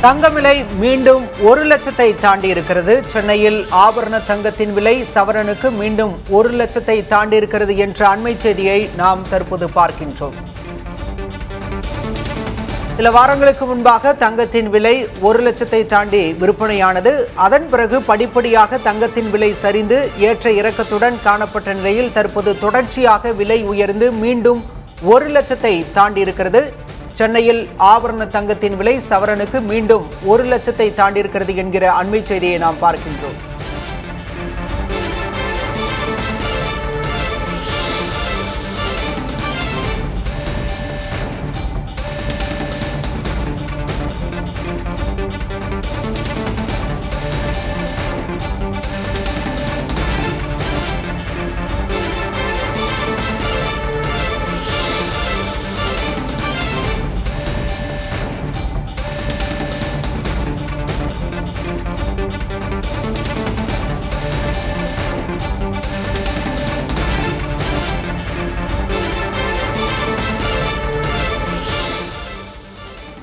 தங்கம் விலை மீண்டும் 1 லட்சத்தை தாண்டி இருக்கிறது. சென்னையில் ஆபரண தங்கத்தின் விலை சவரனுக்கு மீண்டும் 1 லட்சத்தை தாண்டி இருக்கிறது என்ற அண்மை செய்தியை நாம் தற்போது பார்க்கின்றோம். சில வாரங்களுக்கு முன்பாக தங்கத்தின் விலை 1 லட்சத்தை தாண்டி விற்பனையானது. அதன் பிறகு படிப்படியாக தங்கத்தின் விலை சரிந்து ஏற்ற இறக்கத்துடன் காணப்பட்ட நிலையில் தற்போது தொடர்ச்சியாக விலை உயர்ந்து மீண்டும் 1 லட்சத்தை தாண்டி இருக்கிறது. சென்னையில் ஆபரண தங்கத்தின் விலை சவரனுக்கு மீண்டும் 1 லட்சத்தை தாண்டி இருக்கிறது என்கிற அண்மை செய்தியை நாம் பார்க்கின்றோம்.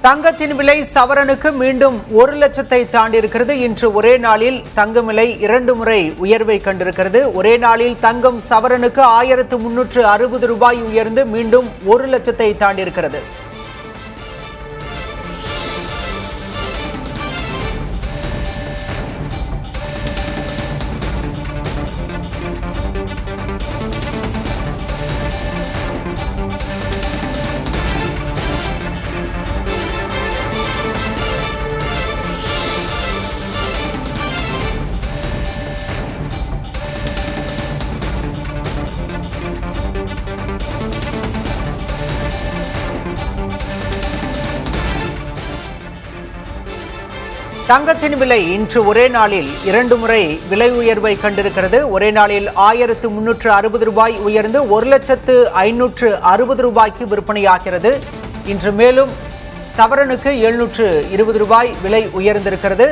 தங்கத்தின் விலை சவரனுக்கு மீண்டும் 1 லட்சத்தை தாண்டி இருக்கிறது. இன்று ஒரே நாளில் தங்கம் விலை 2 முறை உயர்வை கண்டிருக்கிறது. ஒரே நாளில் தங்கம் சவரனுக்கு 1360 ரூபாய் உயர்ந்து மீண்டும் 1 லட்சத்தை தாண்டி இருக்கிறது. தங்கத்தின் விலை இன்று ஒரே நாளில் 2 முறை விலை உயர்வை கண்டிருக்கிறது. ஒரே நாளில் 1360 ரூபாய் உயர்ந்து 1,560,000 ரூபாய்க்கு விற்பனையாகிறது. இன்று மேலும் சவரனுக்கு 720 ரூபாய் விலை உயர்ந்திருக்கிறது.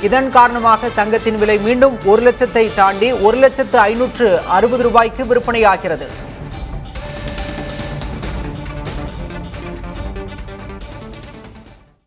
இதன் காரணமாக தங்கத்தின் விலை மீண்டும் 1 லட்சத்தை தாண்டி 1,560,000 ரூபாய்க்கு விற்பனையாகிறது.